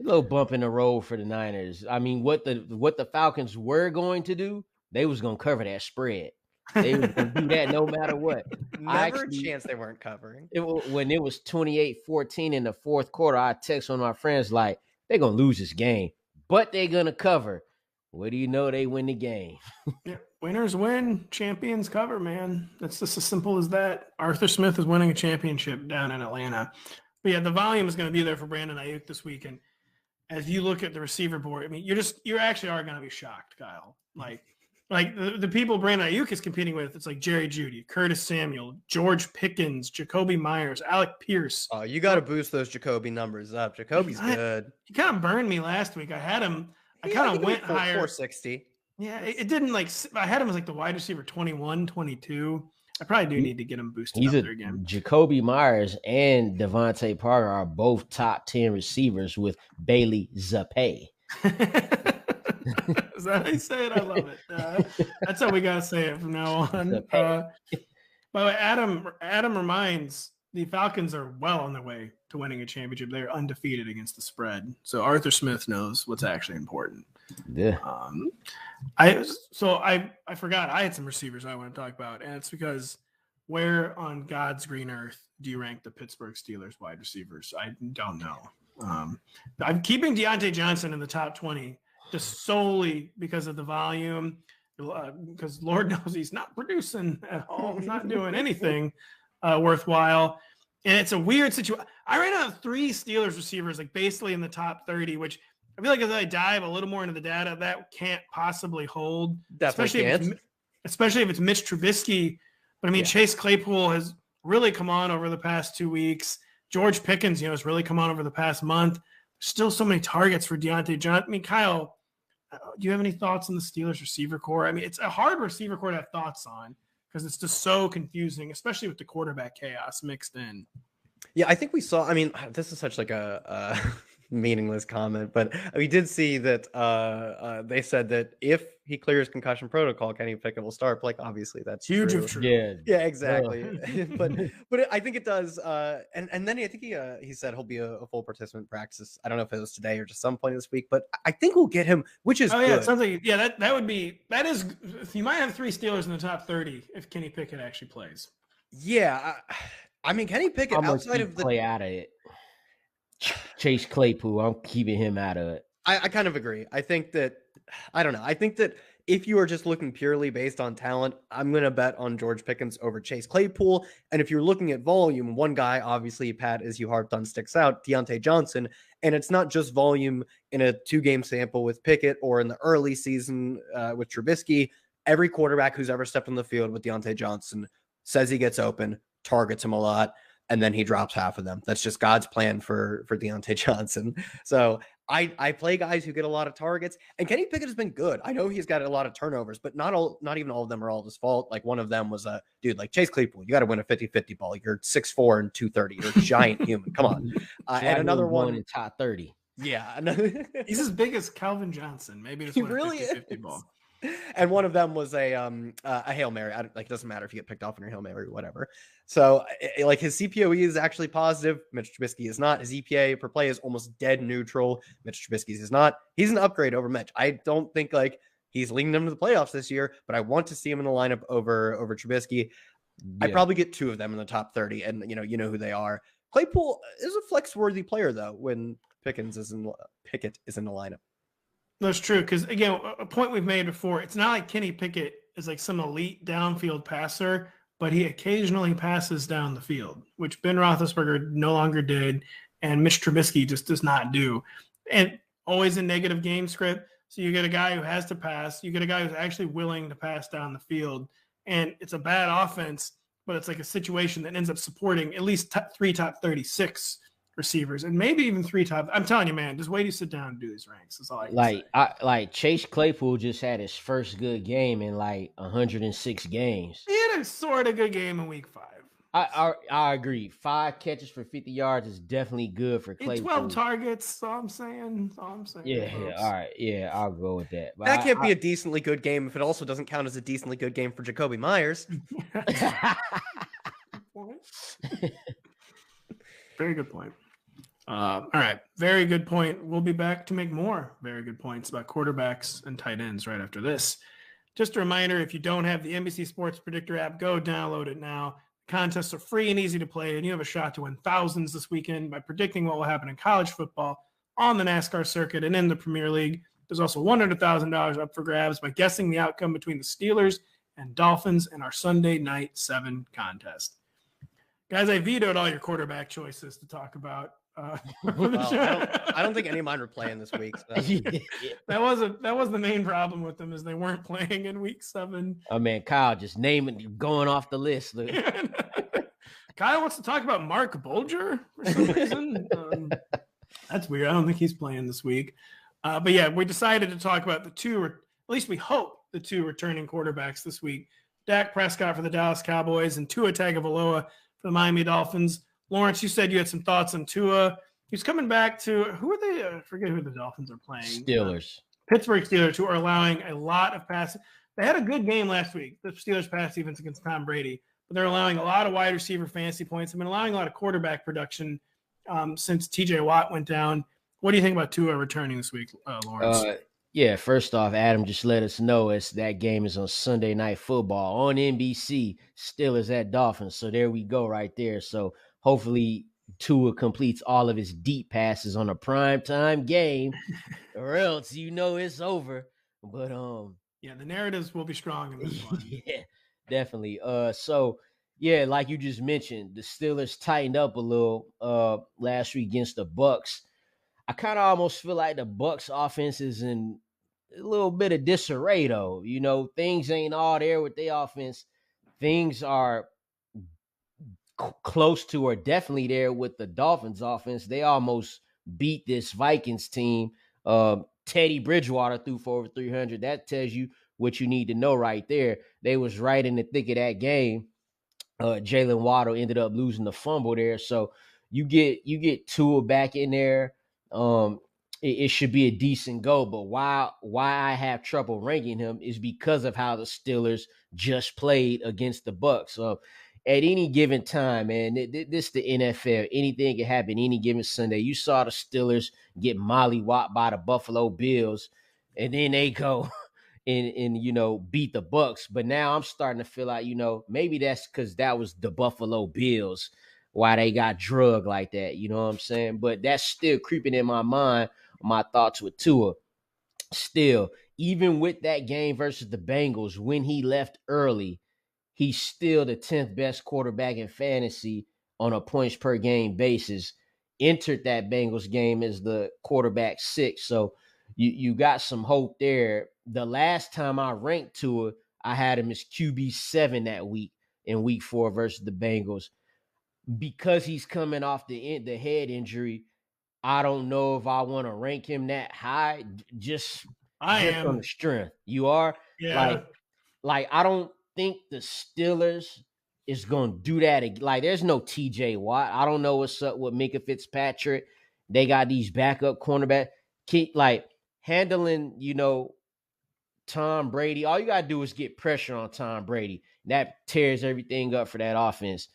little bump in the road for the Niners. I mean, what the Falcons were going to do, they was going to cover that spread. They was going to do that no matter what. Never a chance they weren't covering. When it was 28-14 in the fourth quarter, I text one of my friends like, they're going to lose this game, but they're going to cover. What do you know? They win the game. Yeah, winners win, champions cover, man. That's just as simple as that. Arthur Smith is winning a championship down in Atlanta. But yeah, the volume is going to be there for Brandon Ayuk this week. And as you look at the receiver board, I mean, you actually are going to be shocked, Kyle. Like the people Brandon Ayuk is competing with, it's like Jerry Jeudy, Curtis Samuel, George Pickens, Jacoby Myers, Alec Pierce. Oh, you got to boost those Jacoby numbers up. Jacoby's good. He kind of burned me last week. I had him. I kind of went higher. 460. Yeah, it didn't I had him as like the wide receiver 21, 22. I probably do need to get him boosted up there again. Jacoby Myers and Devontae Parker are both top 10 receivers with Bailey Zappi. Is that how you say it? I love it. That's how we got to say it from now on. By the way, Adam reminds the Falcons are well on their way to winning a championship. They're undefeated against the spread. So Arthur Smith knows what's actually important. Yeah. I forgot I had some receivers I want to talk about, and it's because where on God's green earth do you rank the Pittsburgh Steelers wide receivers? I don't know. I'm keeping Deontay Johnson in the top 20 just solely because of the volume, because Lord knows he's not producing at all, not doing anything worthwhile. And it's a weird situation. I ran out 3 Steelers receivers, like basically in the top 30, which I feel like as I dive a little more into the data, that can't possibly hold. Especially if it's Mitch Trubisky. But I mean, Chase Claypool has really come on over the past 2 weeks. George Pickens, has really come on over the past month. There's still so many targets for Deontay Johnson. I mean, Kyle, do you have any thoughts on the Steelers receiver core? I mean, it's a hard receiver core to have thoughts on because it's just so confusing, especially with the quarterback chaos mixed in. Yeah, I think we saw, I mean, this is such like a meaningless comment, but we did see that they said that if he clears concussion protocol, Kenny Pickett will start. Like, obviously that's huge. True. Yeah, exactly. but I think it does. And then I think he said he'll be a full participant in practice. I don't know if it was today or just some point this week, but I think we'll get him, which is good. Yeah, it sounds like that is. You might have 3 Steelers in the top 30 if Kenny Pickett actually plays. Yeah, I mean, Kenny Pickett I'm gonna outside keep of the Clay out of it. Chase Claypool, I'm keeping him out of it. I kind of agree. I think that I don't know. I think that if you are just looking purely based on talent, I'm going to bet on George Pickens over Chase Claypool. And if you're looking at volume, one guy, obviously, Pat, as you harped on, sticks out, Deontay Johnson. And it's not just volume in a 2-game sample with Pickett or in the early season with Trubisky. Every quarterback who's ever stepped on the field with Deontay Johnson says he gets open, targets him a lot, and then he drops half of them. That's just God's plan for Deontay Johnson. So I play guys who get a lot of targets, and Kenny Pickett has been good. I know he's got a lot of turnovers, but not even all of them are all his fault. Like one of them was a dude like Chase Claypool. You got to win a 50-50 ball. You're 6'4" and 230. You're a giant human. Come on. And another one in top 30. Yeah. He's as big as Calvin Johnson. Maybe it's really a 50-50 ball. And one of them was a Hail Mary. Like, it doesn't matter if you get picked off in your Hail Mary or whatever. So like his CPOE is actually positive. Mitch Trubisky is not. His EPA per play is almost dead neutral. Mitch Trubisky's is not. He's an upgrade over Mitch. I don't think like he's leading them to the playoffs this year, but I want to see him in the lineup over Trubisky. Yeah. I probably get 2 of them in the top 30, and you know who they are. Claypool is a flex-worthy player though when Pickett is in the lineup. That's true, because again, a point we've made before, it's not like Kenny Pickett is like some elite downfield passer, but he occasionally passes down the field, which Ben Roethlisberger no longer did, and Mitch Trubisky just does not do. And always a negative game script. So you get a guy who has to pass, you get a guy who's actually willing to pass down the field, and it's a bad offense, but it's like a situation that ends up supporting at least 3 top 36 receivers, and maybe even 3 top. I'm telling you, man, just wait till you sit down and do these ranks. That's all I can say. Like Chase Claypool just had his first good game in like 106 games. He had a sort of good game in week 5. I agree. 5 catches for 50 yards is definitely good for Claypool. 12 targets. All I'm saying. Yeah. All right. Yeah, I'll go with that. But that can't be a decently good game if it also doesn't count as a decently good game for Jacoby Myers. Very good point. All right. Very good point. We'll be back to make more very good points about quarterbacks and tight ends right after this. Just a reminder, if you don't have the NBC Sports Predictor app, go download it now. Contests are free and easy to play, and you have a shot to win thousands this weekend by predicting what will happen in college football, on the NASCAR circuit, and in the Premier League. There's also $100,000 up for grabs by guessing the outcome between the Steelers and Dolphins in our Sunday Night 7 contest. Guys, I vetoed all your quarterback choices to talk about. I don't think any of mine were playing this week. So. That was the main problem with them, is they weren't playing in week 7. Oh man, Kyle just going off the list. Kyle wants to talk about Mark Bulger for some reason. That's weird. I don't think he's playing this week. But yeah, we decided to talk about the 2, or at least we hope the 2 returning quarterbacks this week. Dak Prescott for the Dallas Cowboys and Tua Tagovailoa for the Miami Dolphins. Lawrence, you said you had some thoughts on Tua. He's coming back to, who are they? I forget who the Dolphins are playing. Steelers. Pittsburgh Steelers, who are allowing a lot of passes. They had a good game last week, the Steelers pass defense against Tom Brady, but they're allowing a lot of wide receiver fantasy points. They've been allowing a lot of quarterback production since TJ Watt went down. What do you think about Tua returning this week, Lawrence? Yeah, first off, Adam just let us know that game is on Sunday Night Football on NBC, Steelers at Dolphins. So there we go right there. So hopefully Tua completes all of his deep passes on a primetime game, or else it's over. But yeah, the narratives will be strong in this one. Yeah, definitely. So yeah, like you just mentioned, the Steelers tightened up a little last week against the Bucs. I kind of almost feel like the Bucs offense is in a little bit of disarray, though. Things ain't all there with their offense. Things are close to or definitely there with the Dolphins offense. They almost beat this Vikings team. Teddy Bridgewater threw for over 300. That tells you what you need to know right there. They was right in the thick of that game. Jalen Waddle ended up losing the fumble there. So you get Tua back in there. It should be a decent go, but why I have trouble ranking him is because of how the Steelers just played against the Bucs. So at any given time, man, this the NFL. Anything can happen any given Sunday. You saw the Steelers get mollywopped by the Buffalo Bills, and then they go and beat the Bucks. But now I'm starting to feel like, maybe that's because that was the Buffalo Bills, why they got drugged like that. You know what I'm saying? But that's still creeping in my mind, my thoughts with Tua. Still, even with that game versus the Bengals, when he left early, he's still the 10th best quarterback in fantasy on a points per game basis. Entered that Bengals game as the quarterback 6. So you got some hope there. The last time I ranked Tua, I had him as QB 7 that week in week 4 versus the Bengals. Because he's coming off the head injury, I don't know if I want to rank him that high. Just on the strength. You are? Yeah. Like I don't think the Steelers is going to do that. Like there's no TJ Watt. I don't know what's up with Minka Fitzpatrick. They got these backup cornerback. Like handling, Tom Brady. All you got to do is get pressure on Tom Brady. That tears everything up for that offense.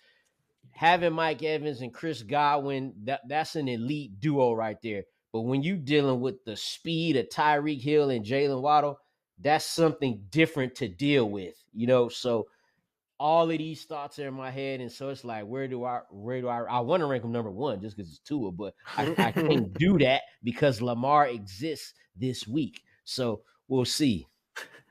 Having Mike Evans and Chris Godwin, that's an elite duo right there. But when you dealing with the speed of Tyreek Hill and Jalen Waddle, that's something different to deal with, So all of these thoughts are in my head, and so it's like, where do I want to rank him number 1 just because it's Tua, but I can't do that because Lamar exists this week. So we'll see.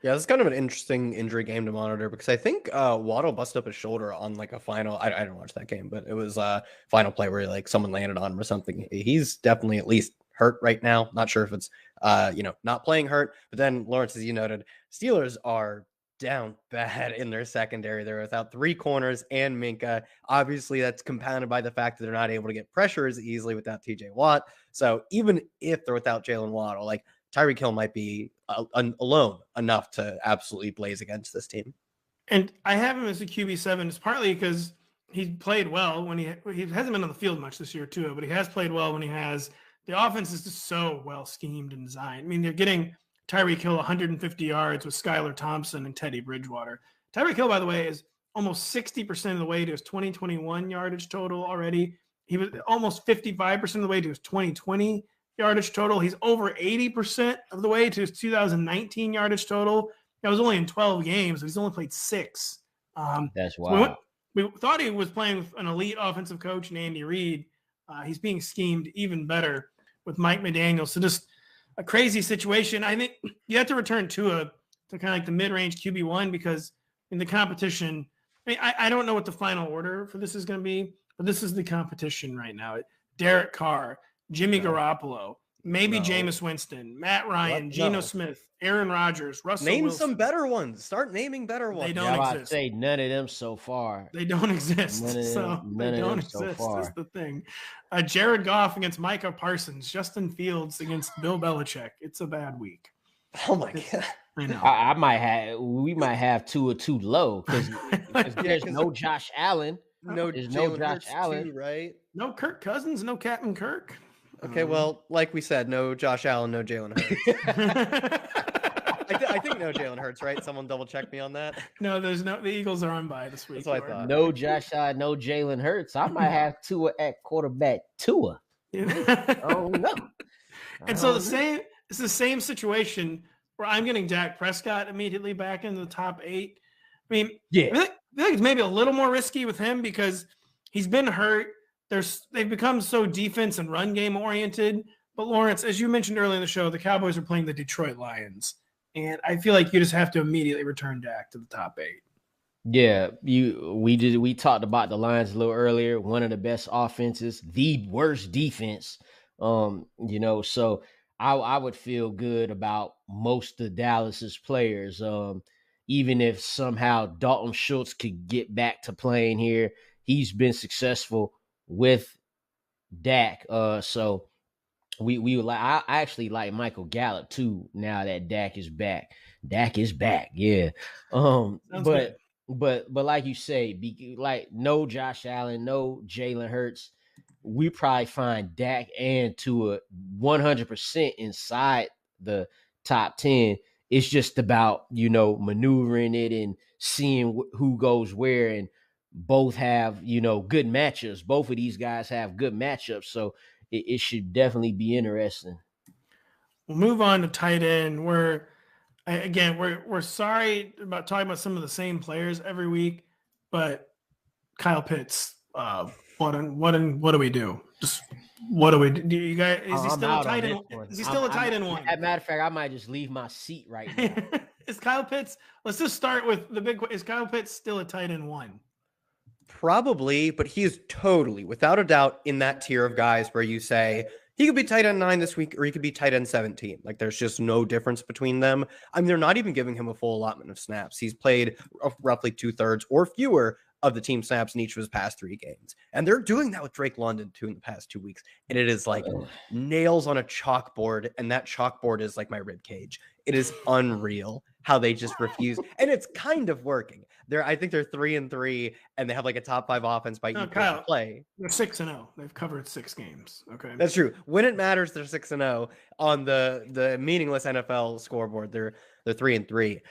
Yeah, it's kind of an interesting injury game to monitor because I think Waddle busted up his shoulder on like a final. I didn't watch that game, but it was a final play where like someone landed on him or something. He's definitely at least hurt right now. Not sure if it's not playing hurt. But then Lawrence, as you noted, Steelers are down bad in their secondary. They're without 3 corners and Minka. Obviously, that's compounded by the fact that they're not able to get pressure as easily without TJ Watt. So even if they're without Jalen Waddle, like Tyreek Hill might be alone enough to absolutely blaze against this team. And I have him as a QB7. It's partly because he played well when he hasn't been on the field much this year too, but he has played well when he has. The offense is just so well schemed and designed. I mean, they're getting Tyreek Hill 150 yards with Skylar Thompson and Teddy Bridgewater. Tyreek Hill, by the way, is almost 60% of the way to his 2021 yardage total already. He was almost 55% of the way to his 2020 yardage total. He's over 80% of the way to his 2019 yardage total. That was only in 12 games. So he's only played 6. That's wild. So we thought he was playing with an elite offensive coach in Andy Reid. He's being schemed even better with Mike McDaniel. So just a crazy situation. I think you have to return Tua to kind of like the mid-range QB1 because in the competition, I don't know what the final order for this is going to be, but this is the competition right now. Derek Carr, Jimmy Garoppolo, maybe Jameis Winston, Matt Ryan, Geno Smith, Aaron Rodgers, Russell Name Wilson. some better ones. Start naming better ones. They don't exist. I'd say none of them so far. They don't exist. None They of don't them exist. so far. That's the thing. Jared Goff against Micah Parsons, Justin Fields against Bill Belichick. It's a bad week. Oh my God. I know. We might have Tua too low because there's no Josh Allen. There's no Josh Allen, too, right? No Kirk Cousins, no Captain Kirk. Okay, well, like we said, no Josh Allen, no Jalen Hurts. I think no Jalen Hurts, right? Someone double check me on that. No, there's no. The Eagles are on bye this week. That's what I thought. No Josh Allen, no Jalen Hurts. I might have Tua at quarterback. Tua. Oh no. And so it's the same situation where I'm getting Dak Prescott immediately back into the top 8. I mean, yeah, I think it's maybe a little more risky with him because he's been hurt. They've become so defense and run game oriented. But Lawrence, as you mentioned earlier in the show, the Cowboys are playing the Detroit Lions. And I feel like you just have to immediately return Dak to the top 8. Yeah, we talked about the Lions a little earlier. One of the best offenses, the worst defense. So I would feel good about most of Dallas's players. Even if somehow Dalton Schultz could get back to playing here, he's been successful with Dak. So we would like. I actually like Michael Gallup too. Now that Dak is back, yeah. But like you say, like no Josh Allen, no Jalen Hurts. We probably find Dak and Tua 100% inside the top 10. It's just about maneuvering it and seeing who goes where, and both have good matchups. Both of these guys have good matchups, so it should definitely be interesting. We'll move on to tight end, where Again, we're sorry about talking about some of the same players every week, but Kyle Pitts, what do we do? Just what do we do? Do you guys? Is he still a tight end? Is he still a tight end one? As a matter of fact, I might just leave my seat right now. Is Kyle Pitts? Let's just start with the big. Is Kyle Pitts still a tight end one? Probably, but he is totally, without a doubt, in that tier of guys where you say he could be tight end 9 this week, or he could be tight end 17. Like, there's just no difference between them. I mean, they're not even giving him a full allotment of snaps. He's played roughly 2/3 or fewer of the team snaps in each of his past 3 games. And they're doing that with Drake London too in the past 2 weeks. And it is like nails on a chalkboard. And that chalkboard is like my rib cage. It is unreal how they just refuse. And it's kind of working. I think they're 3-3 and they have like a top 5 offense by each play. They're 6-0. They've covered 6 games. Okay. That's true. When it matters, they're 6-0. On the meaningless NFL scoreboard, they're 3-3.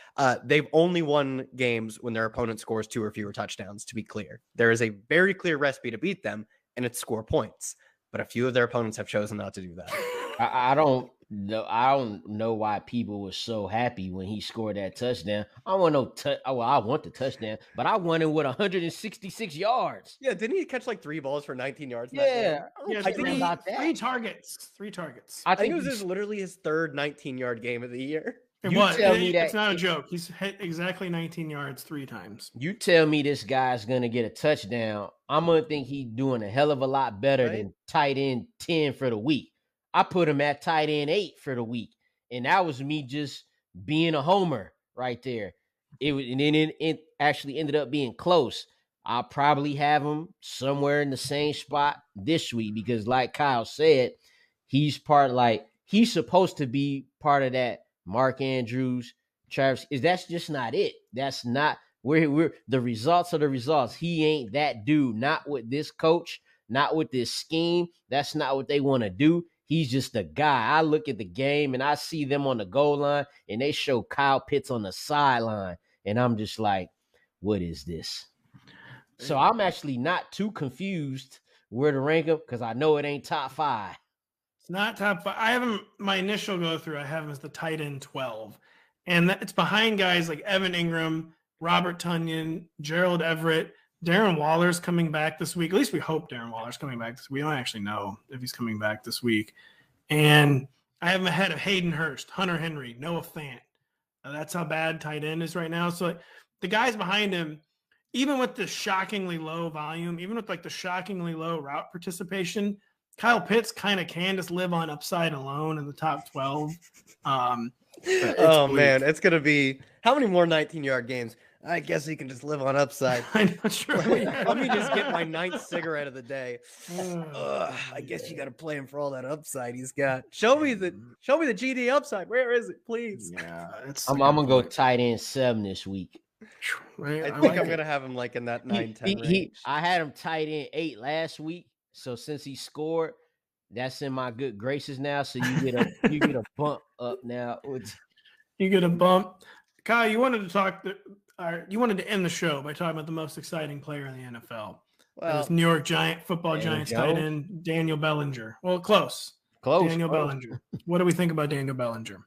They've only won games when their opponent scores 2 or fewer touchdowns, to be clear. There is a very clear recipe to beat them, and it's score points. But a few of their opponents have chosen not to do that. I don't know why people were so happy when he scored that touchdown. I want the touchdown, but I want him with 166 yards. Yeah, didn't he catch like 3 balls for 19 yards? Yeah, I think about that. 3 targets. I think it was literally his 3rd 19-yard game of the year. It's not a joke. He's hit exactly 19 yards 3 times. You tell me this guy's gonna get a touchdown, I'm gonna think he's doing a hell of a lot better than tight end 10 for the week. I put him at tight end 8 for the week, and that was me just being a homer right there. It actually ended up being close. I'll probably have him somewhere in the same spot this week because, like Kyle said, he's supposed to be part of that Mark Andrews, Travis. That's just not it. That's not we're the results are the results. He ain't that dude. Not with this coach. Not with this scheme. That's not what they want to do. He's just a guy. I look at the game and I see them on the goal line and they show Kyle Pitts on the sideline. And I'm just like, what is this? So I'm actually not too confused where to rank him because I know it ain't top 5. It's not top 5. I have him, my initial go through, I have him as the tight end 12. And it's behind guys like Evan Ingram, Robert Tonyan, Gerald Everett, Darren Waller's coming back this week. At least we hope Darren Waller's coming back this week. We don't actually know if he's coming back this week. And I have him ahead of Hayden Hurst, Hunter Henry, Noah Fant. That's how bad tight end is right now. So the guys behind him, even with the shockingly low volume, even with like the shockingly low route participation, Kyle Pitts kind of can just live on upside alone in the top 12. Man, it's going to be how many more 19-yard games? I guess he can just live on upside. I'm not sure. Let me just get my 9th cigarette of the day. I guess you got to play him for all that upside he's got. Show me the GD upside. Where is it, please? Yeah, I'm gonna go tight end 7 this week. I think I'm gonna have him like in that 9-10 range. I had him tight end 8 last week, so since he scored, that's in my good graces now. So you get a bump up now. You get a bump. Kyle, you wanted to end the show by talking about the most exciting player in the NFL. Well, it's New York Football Giants tight end Daniel Bellinger. Well, close. Daniel Bellinger. What do we think about Daniel Bellinger?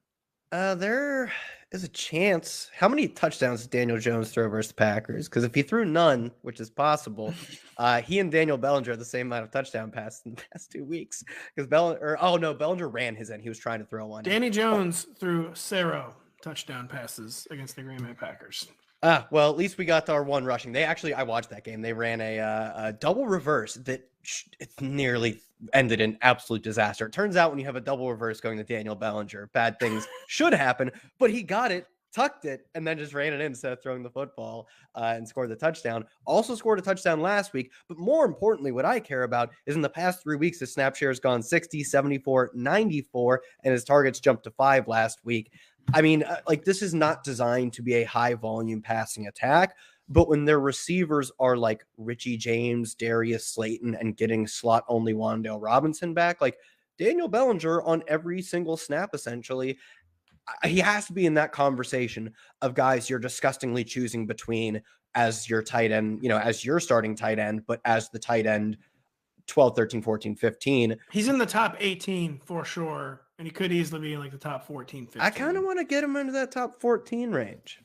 There is a chance. How many touchdowns did Daniel Jones throw versus the Packers? Because if he threw none, which is possible, he and Daniel Bellinger are the same amount of touchdown passes in the past 2 weeks. Because Bellinger ran his end. He was trying to throw one. Danny Jones threw 0 touchdown passes against the Green Bay Packers. Well, at least we got our one rushing. I watched that game. They ran a double reverse that it's nearly ended in absolute disaster. It turns out when you have a double reverse going to Daniel Bellinger, bad things should happen, but he got it, tucked it, and then just ran it in instead of throwing the football and scored the touchdown. Also scored a touchdown last week, but more importantly, what I care about is in the past 3 weeks, his snap share has gone 60, 74, 94, and his targets jumped to 5 last week. I mean, this is not designed to be a high volume passing attack, but when their receivers are like Richie James, Darius Slayton, and getting slot only Wan'Dale Robinson back, like Daniel Bellinger on every single snap, essentially, he has to be in that conversation of guys you're disgustingly choosing between as your tight end, as your starting tight end, but as the tight end 12, 13, 14, 15. He's in the top 18 for sure and he could easily be in like the top 14, 15. I kind of want to get him into that top 14 range.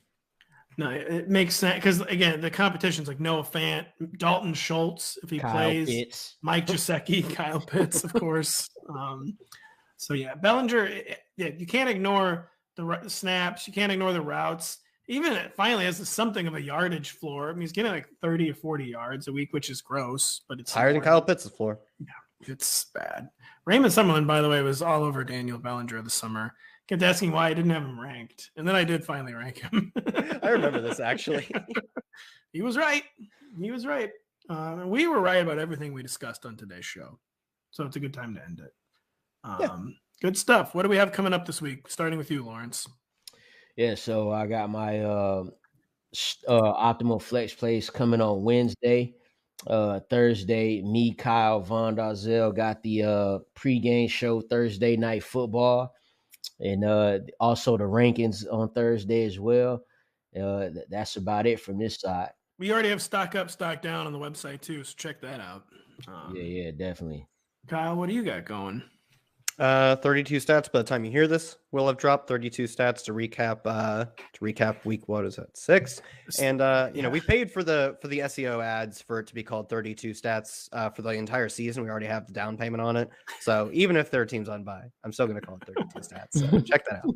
No, it makes sense because, again, the competition's like Noah Fant, Dalton Schultz, if he plays, Pitts. Mike Gesicki, Kyle Pitts, of course. So, yeah, Bellinger, you can't ignore the snaps. You can't ignore the routes. Even it finally has something of a yardage floor. I mean, he's getting like 30 or 40 yards a week, which is gross, but it's higher than Kyle Pitts' floor. Yeah, it's bad. Raymond Summerlin, by the way, was all over Daniel Bellinger this summer. Kept asking why I didn't have him ranked, and then I did finally rank him. I remember this, actually. He was right. He was right. We were right about everything we discussed on today's show, so it's a good time to end it. Good stuff. What do we have coming up this week? Starting with you, Lawrence. Yeah, so I got my optimal flex plays coming on Wednesday. Thursday, me, Kyle, Von Darzell got the pregame show Thursday Night Football. And also the rankings on Thursday as well. That's about it from this side. We already have stock up, stock down on the website too, so check that out. Yeah, definitely. Kyle, what do you got going? 32 stats by the time you hear this. We'll have dropped 32 stats to recap week, what is that, 6? And we paid for the SEO ads for it to be called 32 stats for the entire season. We already have the down payment on it. So even if there are teams on bye, I'm still going to call it 32 stats. So check that out.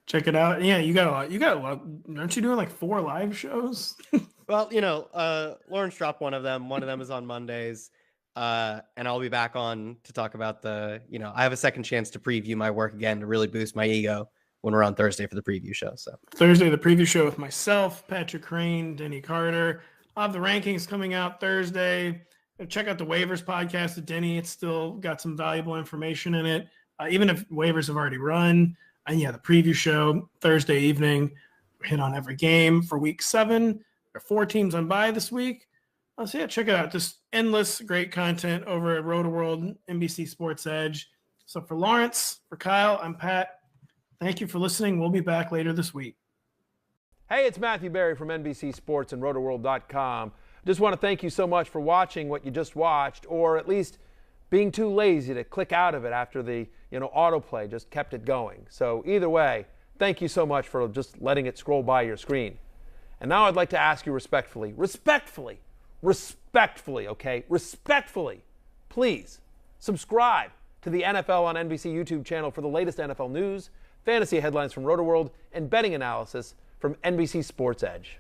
Check it out. Yeah, you got a lot. You got a lot. Aren't you doing like 4 live shows? Well, Lawrence dropped one of them. One of them is on Mondays. And I'll be back on to talk about I have a second chance to preview my work again to really boost my ego when we're on Thursday for the preview show. So Thursday, the preview show with myself, Patrick Crane, Denny Carter. I'll have the rankings coming out Thursday. Check out the waivers podcast with Denny. It's still got some valuable information in it, even if waivers have already run. And yeah, the preview show Thursday evening. We hit on every game for week 7. There are 4 teams on bye this week. So yeah, check it out. Just endless great content over at Rotoworld, NBC Sports Edge. So for Lawrence, for Kyle, I'm Pat. Thank you for listening. We'll be back later this week. Hey, it's Matthew Berry from NBC Sports and Rotoworld.com. Just want to thank you so much for watching what you just watched, or at least being too lazy to click out of it after the autoplay just kept it going. So either way, thank you so much for just letting it scroll by your screen. And now I'd like to ask you respectfully, please subscribe to the NFL on NBC YouTube channel for the latest NFL news, fantasy headlines from Rotoworld, and betting analysis from NBC Sports Edge.